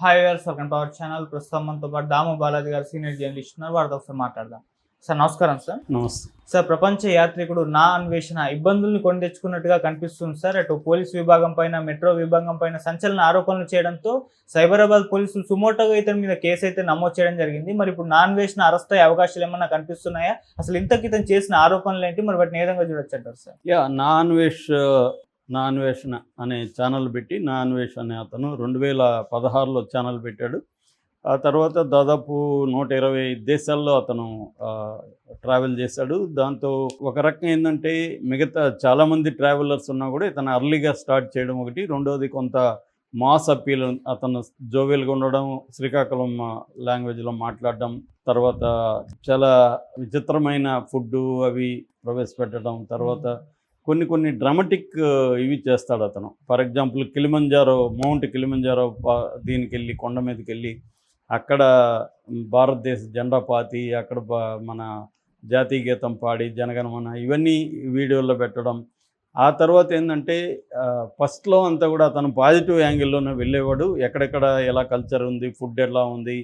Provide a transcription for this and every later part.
Hi viewers, welcome to our channel. ప్రస్తుతం మనతో పాటు దాము బాలాజీ గారు సీనియర్ జర్నలిస్ట్ ఉన్నారు. వారితో ఒకసారి మాట్లాడదాం. సార్ నమస్కారం. సార్ నమస్తే. సార్, ప్రపంచ యాత్రికుడు నా అన్వేషణ ఇబ్బందుల్ని కొని తెచ్చుకున్నట్టుగా కనిపిస్తుంది సార్. అటు పోలీస్ విభాగం పైన, మెట్రో విభాగం పైన సంచలన ఆరోపణలు చేయడంతో సైబరాబాద్ పోలీసులు సుమోటోగా ఇతని మీద కేసు అయితే నమోదు చేయడం జరిగింది. మరి ఇప్పుడు నా అన్వేషణ అరెస్ట్ అయ్యే అవకాశాలు ఏమన్నా కనిపిస్తున్నాయా? అసలు ఇంతకి ఇతను చేసిన ఆరోపణలు ఏంటి? మరి వాటిని ఏ విధంగా చూడొచ్చు అంటారు సార్? నా అన్వేషణ అనే ఛానల్ పెట్టి, నా అన్వేషణ అనే అతను 2016లో ఛానల్ పెట్టాడు. ఆ తర్వాత దాదాపు 120 దేశాల్లో అతను ట్రావెల్ చేశాడు. దాంతో ఒక రకం ఏంటంటే, మిగతా చాలామంది ట్రావెలర్స్ ఉన్నా కూడా ఇతను అర్లీగా స్టార్ట్ చేయడం ఒకటి. రెండవది, కొంత మాస్ అప్పీల్, అతను జోవియల్గా ఉండడం, శ్రీకాకుళం లాంగ్వేజ్లో మాట్లాడడం, తర్వాత చాలా విచిత్రమైన ఫుడ్డు అవి ప్రవేశపెట్టడం, తర్వాత కొన్ని డ్రామాటిక్ ఇవి చేస్తాడు అతను. ఫర్ ఎగ్జాంపుల్, మౌంట్ కిలిమంజారో దీనికి వెళ్ళి, కొండ మీదకి వెళ్ళి అక్కడ భారతదేశ జెండా పాతి, అక్కడ మన జాతీయ గీతం పాడి, జనగణమన ఇవన్నీ వీడియోల్లో పెట్టడం. ఆ తర్వాత ఏంటంటే, ఫస్ట్లో అంతా కూడా అతను పాజిటివ్ యాంగిల్లోనే వెళ్ళేవాడు. ఎక్కడెక్కడ ఎలా కల్చర్ ఉంది, ఫుడ్ ఎలా ఉంది,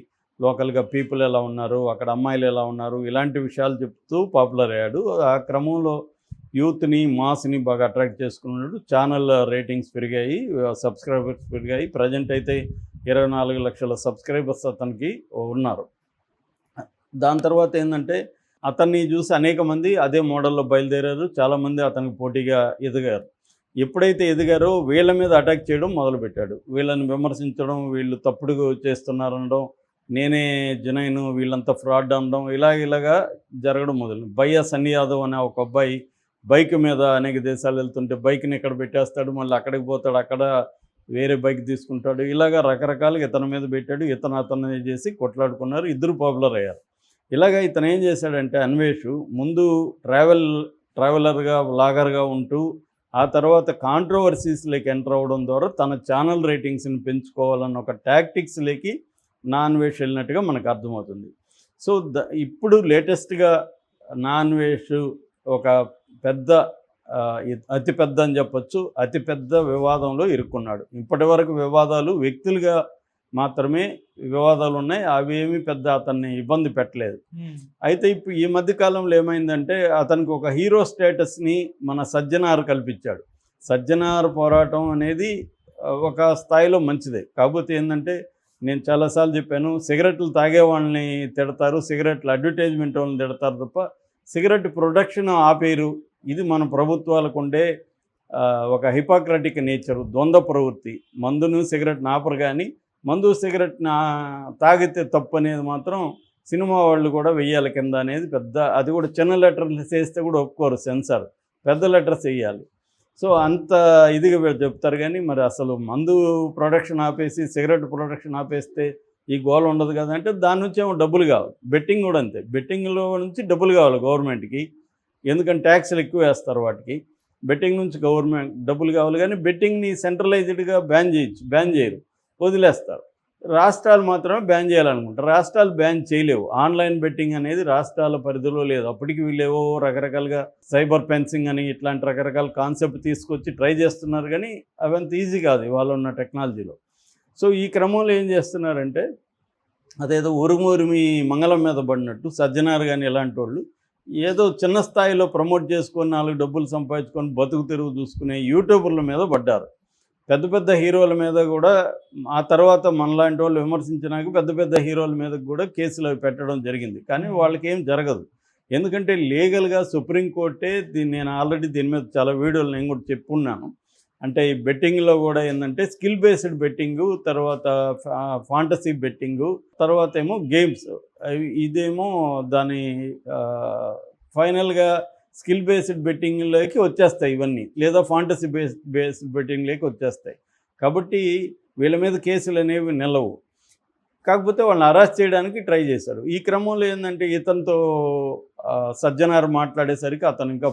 లోకల్గా పీపుల్ ఎలా ఉన్నారు, అక్కడ అమ్మాయిలు ఎలా ఉన్నారు, ఇలాంటి విషయాలు చెప్తూ పాపులర్ అయ్యాడు. ఆ క్రమంలో యూత్ని, మాస్ని బాగా అట్రాక్ట్ చేసుకున్నాడు. ఛానల్ రేటింగ్స్ పెరిగాయి, సబ్స్క్రైబర్స్ పెరిగాయి. ప్రజెంట్ అయితే 24 లక్షల సబ్స్క్రైబర్స్ అతనికి ఉన్నారు. దాని తర్వాత ఏంటంటే, అతన్ని చూసి అనేక మంది అదే మోడల్లో బయలుదేరారు. చాలామంది అతనికి పోటీగా ఎదిగారు. ఎప్పుడైతే ఎదిగారో వీళ్ళ మీద అటాక్ చేయడం మొదలుపెట్టాడు. వీళ్ళని విమర్శించడం, వీళ్ళు తప్పుడు చేస్తున్నారనడం, నేనే జనైను, వీళ్ళంతా ఫ్రాడ్ అనడం, ఇలాగా జరగడం మొదలు. భయ్యా సన్నీ యాదవ్ అనే ఒక అబ్బాయి బైక్ మీద అనేక దేశాలు వెళ్తుంటే బైక్ని ఇక్కడ పెట్టేస్తాడు, మళ్ళీ అక్కడికి పోతాడు, అక్కడ వేరే బైక్ తీసుకుంటాడు. ఇలాగా రకరకాలుగా ఇతని మీద పెట్టాడు. అతను చేసి కొట్లాడుకున్నారు. ఇద్దరు పాపులర్ అయ్యారు. ఇలాగ ఇతను ఏం చేశాడంటే, అన్వేష్ ముందు ట్రావెలర్గా, వ్లాగర్గా ఉంటూ ఆ తర్వాత కాంట్రవర్సీస్లోకి ఎంటర్ అవ్వడం ద్వారా తన ఛానల్ రేటింగ్స్ని పెంచుకోవాలన్న ఒక టాక్టిక్స్లోకి నా అన్వేష్ వెళ్ళినట్టుగా మనకు అర్థమవుతుంది. సో ఇప్పుడు లేటెస్ట్గా నా అన్వేష్ ఒక అతిపెద్ద అని చెప్పచ్చు, అతిపెద్ద వివాదంలో ఇరుక్కున్నాడు. ఇప్పటి వరకు వివాదాలు వ్యక్తులుగా మాత్రమే వివాదాలు ఉన్నాయి. అవి ఏమీ పెద్ద అతన్ని ఇబ్బంది పెట్టలేదు. అయితే ఇప్పుడు ఈ మధ్యకాలంలో ఏమైందంటే, అతనికి ఒక హీరో స్టేటస్ని మన సజ్జనార్ కల్పించాడు. సజ్జనార్ పోరాటం అనేది ఒక స్థాయిలో మంచిదే. కాకపోతే ఏంటంటే, నేను చాలాసార్లు చెప్పాను, సిగరెట్లు తాగే వాళ్ళని తిడతారు, సిగరెట్ల అడ్వర్టైజ్మెంట్ వాళ్ళని తిడతారు తప్ప సిగరెట్ ప్రొడక్షన్ ఆపేరు. ఇది మన ప్రభుత్వాలకు ఉండే ఒక హిపోక్రటిక్ నేచరు, ద్వంద్వ ప్రవృత్తి. మందును సిగరెట్ని ఆపరు, కానీ మందు సిగరెట్ని తాగితే తప్పు అనేది మాత్రం సినిమా వాళ్ళు కూడా వెయ్యాలి కింద అనేది పెద్ద. అది కూడా చిన్న లెటర్లు చేస్తే కూడా ఒప్పుకోరు, సెన్సార్. పెద్ద లెటర్స్ వేయాలి. సో అంత ఇదిగా చెప్తారు. కానీ మరి అసలు మందు ప్రొడక్షన్ ఆపేసి సిగరెట్ ప్రొడక్షన్ ఆపేస్తే ఈ గోల ఉండదు కదా అంటే, దాని నుంచి ఏమో డబ్బులు కావాలి. బెట్టింగ్ కూడా అంతే, బెట్టింగ్లో నుంచి డబ్బులు కావాలి గవర్నమెంట్కి. ఎందుకంటే ట్యాక్స్లు ఎక్కువ వేస్తారు వాటికి. బెట్టింగ్ నుంచి గవర్నమెంట్ డబ్బులు కావాలి, కానీ బెట్టింగ్ని సెంట్రలైజ్డ్గా బ్యాన్ చేయరు, వదిలేస్తారు. రాష్ట్రాలు మాత్రమే బ్యాన్ చేయాలనుకుంటారు. రాష్ట్రాలు బ్యాన్ చేయలేవు. ఆన్లైన్ బెట్టింగ్ అనేది రాష్ట్రాల పరిధిలో లేదు. అప్పటికి వీళ్ళేవో రకరకాలుగా సైబర్ ఫెన్సింగ్ అని ఇట్లాంటి రకరకాల కాన్సెప్ట్ తీసుకొచ్చి ట్రై చేస్తున్నారు, కానీ అవంత ఈజీ కాదు ఇవాళ ఉన్న టెక్నాలజీలో. సో ఈ క్రమంలో ఏం చేస్తున్నారంటే, అదేదో ఉరుమురిమి మంగళం మీద పడినట్టు సజ్జనార్ కానీ ఇలాంటి వాళ్ళు ఏదో చిన్న స్థాయిలో ప్రమోట్ చేసుకొని 4 డబ్బులు సంపాదించుకొని బతుకు తెరువు చూసుకునే యూట్యూబర్ల మీద పడ్డారు. పెద్ద పెద్ద హీరోల మీద కూడా ఆ తర్వాత మనలాంటి వాళ్ళు విమర్శించినాక పెద్ద పెద్ద హీరోల మీద కూడా కేసులు పెట్టడం జరిగింది. కానీ వాళ్ళకి ఏం జరగదు. ఎందుకంటే లీగల్గా సుప్రీంకోర్టే నేను ఆల్రెడీ దీని మీద చాలా వీడియోలు నేను కూడా చెప్పున్నాను. అంటే ఈ బెట్టింగ్లో కూడా ఏంటంటే, స్కిల్ బేస్డ్ బెట్టింగు, తర్వాత ఫాంటసీ బెట్టింగు, తర్వాత ఏమో గేమ్స్. ఇదేమో దాని ఫైనల్గా స్కిల్ బేస్డ్ బెట్టింగ్లోకి వచ్చేస్తాయి ఇవన్నీ, లేదా ఫాంటసీ బేస్డ్ బెట్టింగ్లోకి వచ్చేస్తాయి. కాబట్టి వీళ్ళ మీద కేసులు అనేవి నిలవు. కాకపోతే వాళ్ళని అరెస్ట్ చేయడానికి ట్రై చేశారు. ఈ క్రమంలో ఏంటంటే, ఇతనితో సజ్జనార్ మాట్లాడేసరికి అతను ఇంకా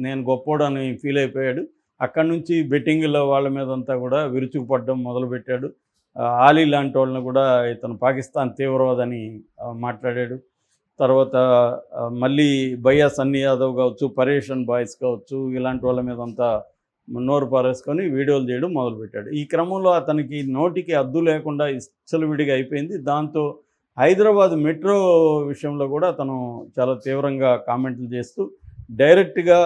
నేను గొప్పోడని ఫీల్ అయిపోయాడు. అక్కడి నుంచి బెట్టింగ్లో వాళ్ళ మీదంతా కూడా విరుచుకుపడడం మొదలుపెట్టాడు. ఆలీ లాంటి వాళ్ళని కూడా ఇతను పాకిస్తాన్ తీవ్రవాదని మాట్లాడాడు. తర్వాత మళ్ళీ భయ్యా సన్నీ యాదవ్ కావచ్చు, పరేషన్ బాయ్స్ కావచ్చు, ఇలాంటి వాళ్ళ మీద అంతా నోరు పారేసుకొని వీడియోలు చేయడం మొదలుపెట్టాడు. ఈ క్రమంలో అతనికి నోటికి అద్దు లేకుండా విడిగా అయిపోయింది. దాంతో హైదరాబాద్ మెట్రో విషయంలో కూడా అతను చాలా తీవ్రంగా కామెంట్లు చేస్తూ డైరెక్ట్గా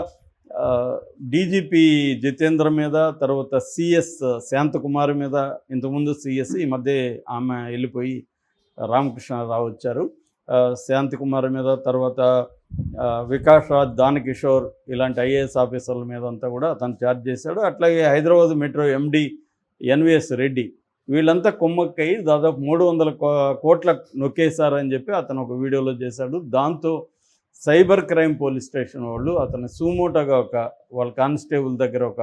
డీజీపీ జితేంద్ర మీద, తర్వాత సిఎస్ శాంతకుమారి మీద, ఇంతకుముందు సిఎస్, ఈ మధ్య ఆమె వెళ్ళిపోయి రామకృష్ణారావు వచ్చారు, శాంతకుమారి మీద, తర్వాత వికాస్ రాజ్, దానకిషోర్ ఇలాంటి ఐఏఎస్ ఆఫీసర్ల మీద అంతా కూడా అతను ఛార్జ్ చేశాడు. అట్లాగే హైదరాబాద్ మెట్రో ఎండి ఎన్విఎస్ రెడ్డి వీళ్ళంతా కొమ్మక్కై దాదాపు 300 కోట్ల నొక్కేశారని చెప్పి అతను ఒక వీడియోలో చేశాడు. దాంతో సైబర్ క్రైమ్ పోలీస్ స్టేషన్ వాళ్ళు అతను సుమోటోగా వాళ్ళ కానిస్టేబుల్ దగ్గర ఒక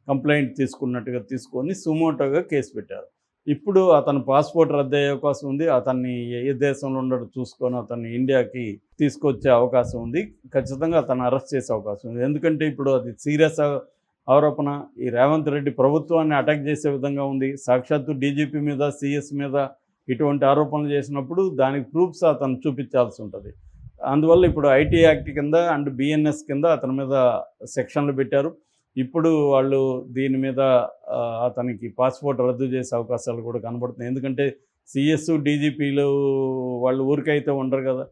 కంప్లైంట్ తీసుకున్నట్టుగా తీసుకొని సుమోటోగా కేసు పెట్టారు. ఇప్పుడు అతను పాస్పోర్ట్ రద్దు అయ్యే అవకాశం ఉంది. అతన్ని ఏ దేశంలో ఉండడో చూసుకొని అతన్ని ఇండియాకి తీసుకొచ్చే అవకాశం ఉంది. ఖచ్చితంగా అతను అరెస్ట్ చేసే అవకాశం ఉంది. ఎందుకంటే ఇప్పుడు అది సీరియస్ ఆరోపణ. ఈ రేవంత్ రెడ్డి ప్రభుత్వాన్ని అటాక్ చేసే విధంగా ఉంది. సాక్షాత్తు డీజీపీ మీద, సిఎస్ మీద ఇటువంటి ఆరోపణలు చేసినప్పుడు దానికి ప్రూఫ్స్ అతను చూపించాల్సి ఉంటుంది. అందువల్ల ఇప్పుడు ఐటీ యాక్ట్ కింద అండ్ బిఎన్ఎస్ కింద అతని మీద సెక్షన్లు పెట్టారు. ఇప్పుడు వాళ్ళు దీని మీద అతనికి పాస్పోర్ట్ రద్దు చేసే అవకాశాలు కూడా కనబడుతున్నాయి. ఎందుకంటే సిఎస్, డీజీపీలు వాళ్ళు ఊరికైతే ఉండరు కదా,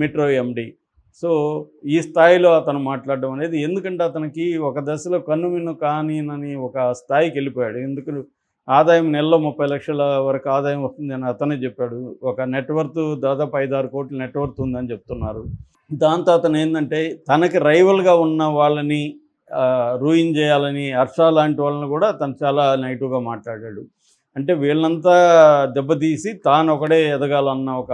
మెట్రో ఎండి. సో ఈ స్థాయిలో అతను మాట్లాడడం అనేది, ఎందుకంటే అతనికి ఒక దశలో కన్నుమిన్ను కానీనని ఒక స్థాయికి వెళ్ళిపోయాడు. ఎందుకు ఆదాయం నెలలో 30 లక్షల వరకు ఆదాయం వస్తుందని అతనే చెప్పాడు. ఒక నెట్వర్త్ దాదాపు 5-6 కోట్ల నెట్వర్త్ ఉందని చెప్తున్నారు. దాంతో అతను ఏంటంటే తనకి రైవల్గా ఉన్న వాళ్ళని రూయిన్ చేయాలని, హర్ష లాంటి వాళ్ళని కూడా అతను చాలా నెగిటివ్గా మాట్లాడాడు. అంటే వీళ్ళంతా దెబ్బతీసి తాను ఒకడే ఎదగాలన్న ఒక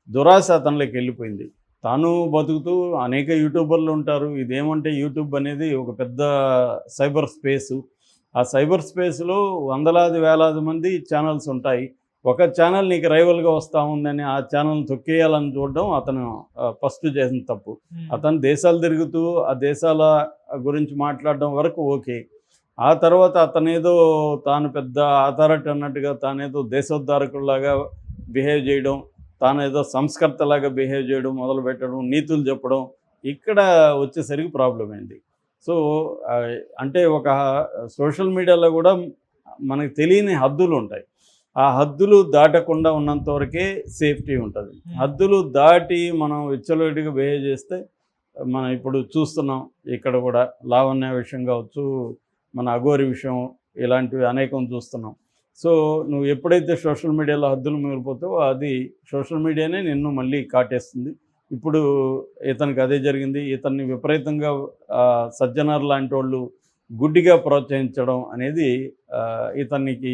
దురాశ అతనిలోకి వెళ్ళిపోయింది. తాను బతుకుతూ అనేక యూట్యూబర్లు ఉంటారు. ఇదేమంటే యూట్యూబ్ అనేది ఒక పెద్ద సైబర్ స్పేసు. ఆ సైబర్ స్పేస్లో వందలాది వేలాది మంది ఛానల్స్ ఉంటాయి. ఒక ఛానల్ నీకు రైవల్గా వస్తూ ఉందని ఆ ఛానల్ని తొక్కేయాలని చూడడం అతను ఫస్ట్ చేసిన తప్పు. అతను దేశాలు తిరుగుతూ ఆ దేశాల గురించి మాట్లాడడం వరకు ఓకే. ఆ తర్వాత అతనేదో తాను పెద్ద అథారిటీ అన్నట్టుగా తానేదో దేశోద్ధారకుల్లాగా బిహేవ్ చేయడం, తానేదో సంస్కర్తలాగా బిహేవ్ చేయడం మొదలుపెట్టడం, నీతులు చెప్పడం, ఇక్కడ వచ్చేసరికి ప్రాబ్లం అయింది. సో అంటే ఒక సోషల్ మీడియాలో కూడా మనకు తెలియని హద్దులు ఉంటాయి. ఆ హద్దులు దాటకుండా ఉన్నంత వరకే సేఫ్టీ ఉంటుంది. హద్దులు దాటి మనం విచ్చలవిడిగా బిహేవ్ చేస్తే మనం ఇప్పుడు చూస్తున్నాం. ఇక్కడ కూడా లావణ్య విషయం కావచ్చు, మన అఘోరి విషయం, ఇలాంటివి అనేకం చూస్తున్నాం. సో నువ్వు ఎప్పుడైతే సోషల్ మీడియాలో హద్దులు మిగిలిపోతావో అది సోషల్ మీడియానే నిన్ను మళ్ళీ కాటేస్తుంది. ఇప్పుడు ఇతనికి అదే జరిగింది. ఇతన్ని విపరీతంగా సజ్జనార్ లాంటి వాళ్ళు గుడ్డిగా ప్రోత్సహించడం అనేది ఇతనికి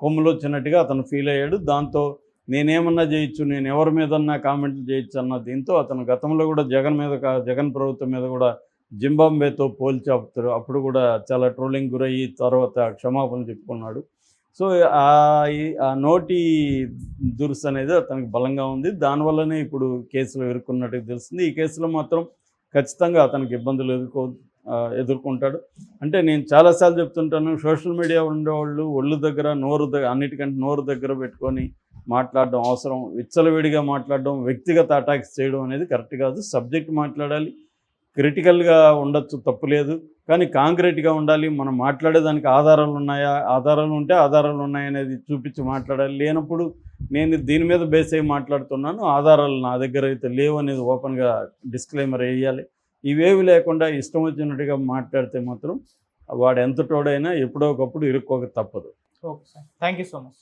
కొమ్ములు వచ్చినట్టుగా అతను ఫీల్ అయ్యాడు. దాంతో నేనేమన్నా చేయొచ్చు, నేను ఎవరి మీదన్నా కామెంట్లు చేయొచ్చు అన్న దీంతో అతను గతంలో కూడా జగన్ ప్రభుత్వం మీద కూడా జింబాబ్వేతో పోల్చి అప్పుడు కూడా చాలా ట్రోలింగ్ గురయ్యి తర్వాత క్షమాపణలు చెప్పుకున్నాడు. సో ఆ నోటి దురుసు అనేది అతనికి బలంగా ఉంది. దానివల్లనే ఇప్పుడు కేసులో ఇరుక్కున్నట్టుగా తెలుస్తుంది. ఈ కేసులో మాత్రం ఖచ్చితంగా అతనికి ఇబ్బందులు ఎదుర్కొంటాడు. అంటే నేను చాలాసార్లు చెప్తుంటాను, సోషల్ మీడియా ఉండేవాళ్ళు ఒళ్ళు దగ్గర అన్నిటికంటే నోరు దగ్గర పెట్టుకొని మాట్లాడడం అవసరం. విచ్చలవిడిగా మాట్లాడడం, వ్యక్తిగత అటాక్స్ చేయడం అనేది కరెక్ట్ కాదు. సబ్జెక్ట్ మాట్లాడాలి, క్రిటికల్గా ఉండొచ్చు, తప్పులేదు, కానీ కాంక్రీట్గా ఉండాలి. మనం మాట్లాడేదానికి ఆధారాలు ఉన్నాయా, ఆధారాలు ఉంటే ఆధారాలు ఉన్నాయనేది చూపించి మాట్లాడాలి. లేనప్పుడు నేను దీని మీద బేస్ అయ్యి మాట్లాడుతున్నాను, ఆధారాలు నా దగ్గర అయితే లేవు అనేది ఓపెన్గా డిస్క్లైమర్ వేయాలి. ఇవేవి లేకుండా ఇష్టం వచ్చినట్టుగా మాట్లాడితే మాత్రం వాడు ఎంత తోడైనా ఎప్పుడో ఒకప్పుడు ఇరుక్కోక తప్పదు. Okay sir, thank you so much.